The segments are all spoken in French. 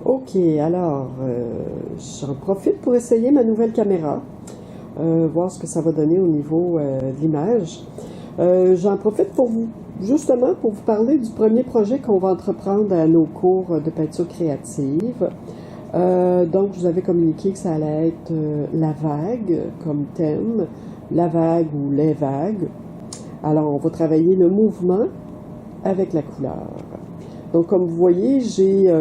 Ok, alors, j'en profite pour essayer ma nouvelle caméra, voir ce que ça va donner au niveau de l'image. J'en profite pour vous, justement, pour vous parler du premier projet qu'on va entreprendre à nos cours de peinture créative. Donc, je vous avais communiqué que ça allait être la vague comme thème, la vague ou les vagues. Alors, on va travailler le mouvement avec la couleur. Donc, comme vous voyez, j'ai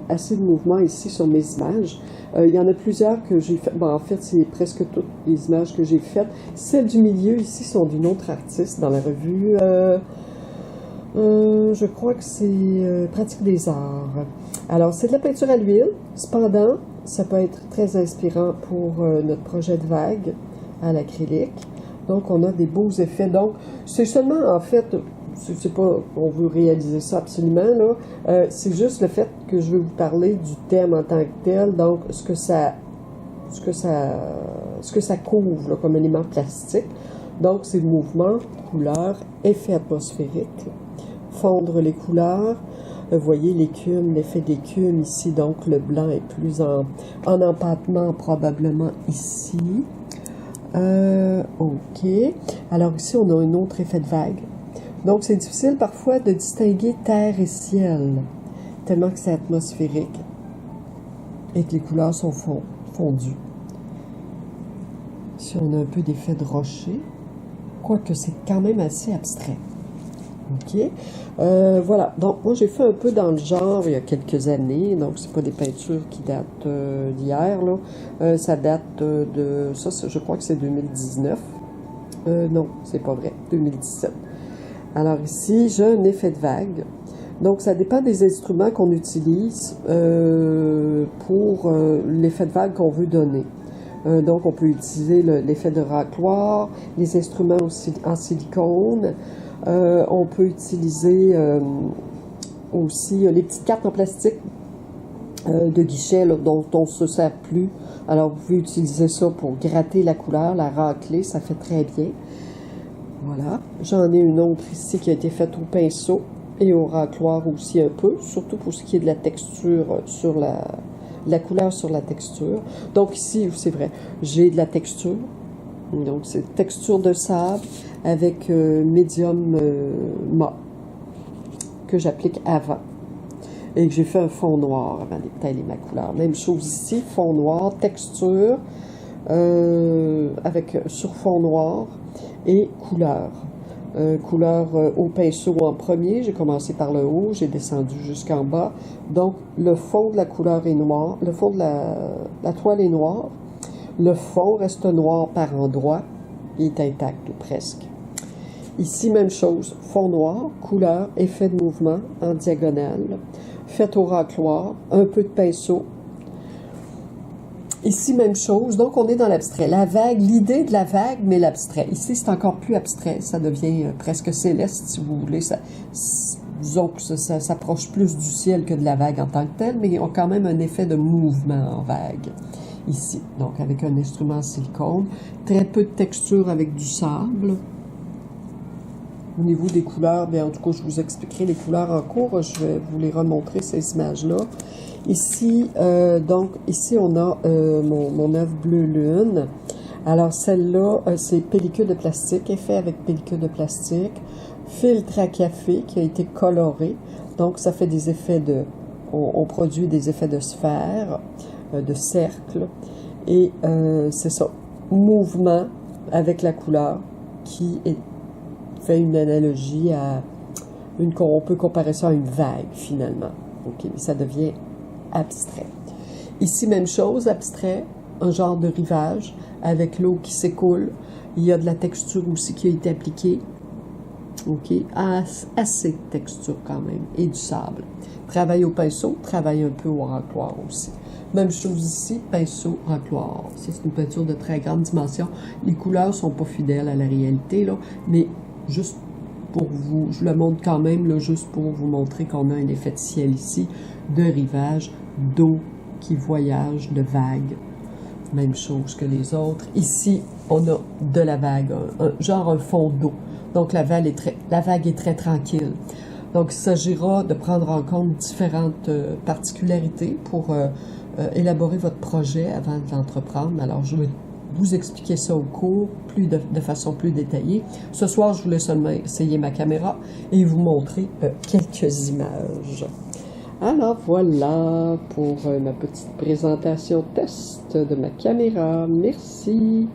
assez de mouvement ici sur mes images. Il y en a plusieurs que j'ai fait. Bon, en fait, c'est presque toutes les images que j'ai faites. Celles du milieu ici sont d'une autre artiste dans la revue. Je crois que c'est Pratique des Arts. Alors, c'est de la peinture à l'huile. Cependant, ça peut être très inspirant pour notre projet de vague à l'acrylique. Donc, on a des beaux effets. Donc, c'est seulement, en fait, c'est pas qu'on veut réaliser ça absolument, là. C'est juste le fait que je veux vous parler du thème en tant que tel. Donc, ce que ça couvre là, comme élément plastique. Donc, c'est le mouvement, couleur, effet atmosphérique, fondre les couleurs. Vous voyez l'écume, l'effet d'écume ici, donc le blanc est plus en empattement probablement ici. Ok. Alors ici, on a un autre effet de vague. Donc, c'est difficile parfois de distinguer terre et ciel, tellement que c'est atmosphérique et que les couleurs sont fondues. Ici, on a un peu d'effet de rocher, quoique c'est quand même assez abstrait. Ok. Voilà. Donc, moi, j'ai fait un peu dans le genre il y a quelques années. Donc, c'est pas des peintures qui datent d'hier, là. Ça date de... Ça, je crois que c'est 2019. Non, c'est pas vrai. 2017. Alors ici, j'ai un effet de vague. Donc, ça dépend des instruments qu'on utilise pour l'effet de vague qu'on veut donner. Donc, on peut utiliser l'effet de racloir, les instruments aussi en silicone. On peut utiliser aussi les petites cartes en plastique de guichet là, dont on ne se sert plus. Alors, vous pouvez utiliser ça pour gratter la couleur, la racler, ça fait très bien. Voilà. J'en ai une autre ici qui a été faite au pinceau et au racloir aussi un peu, surtout pour ce qui est de la texture sur la couleur sur la texture. Donc ici, c'est vrai, j'ai de la texture. Donc c'est texture de sable avec médium mat que j'applique avant. Et que j'ai fait un fond noir avant d'étaler ma couleur. Même chose ici, fond noir, texture sur fond noir. Et couleur. Couleur au pinceau en premier, j'ai commencé par le haut, j'ai descendu jusqu'en bas. Donc, le fond de la couleur est noir, le fond de la toile est noir. Le fond reste noir par endroits, il est intact ou presque. Ici, même chose, fond noir, couleur, effet de mouvement en diagonale, fait au racloir, un peu de pinceau. Ici, même chose. Donc, on est dans l'abstrait. La vague, l'idée de la vague, mais l'abstrait. Ici, c'est encore plus abstrait. Ça devient presque céleste, si vous voulez. Disons que ça s'approche plus du ciel que de la vague en tant que telle, mais ils ont quand même un effet de mouvement en vague. Ici, donc avec un instrument en silicone. Très peu de texture avec du sable. Au niveau des couleurs, bien, en tout cas, je vous expliquerai les couleurs en cours. Je vais vous les remontrer, ces images-là. Ici, donc, ici, on a mon œuvre Bleu Lune. Alors, celle-là, c'est pellicule de plastique, effet avec pellicule de plastique, filtre à café qui a été coloré. Donc, ça fait des effets on produit des effets de sphère, de cercle. Et c'est ça, mouvement avec la couleur qui fait une analogie à on peut comparer ça à une vague, finalement. OK, ça devient abstrait. Ici, même chose, abstrait, un genre de rivage avec l'eau qui s'écoule. Il y a de la texture aussi qui a été appliquée. OK, assez de texture quand même, et du sable. Travail au pinceau, travail un peu au racloir aussi. Même chose ici, pinceau, racloir. Ça, c'est une peinture de très grande dimension. Les couleurs sont pas fidèles à la réalité, là, mais juste pour vous, je le montre quand même, là, juste pour vous montrer qu'on a un effet de ciel ici, de rivage, d'eau qui voyage, de vagues. Même chose que les autres. Ici, on a de la vague, genre un fond d'eau. Donc, la vague est très tranquille. Donc, il s'agira de prendre en compte différentes particularités pour élaborer votre projet avant de l'entreprendre. Alors, je vais vous expliquer ça au cours de façon plus détaillée. Ce soir, je voulais seulement essayer ma caméra et vous montrer quelques images. Alors voilà pour ma petite présentation test de ma caméra. Merci.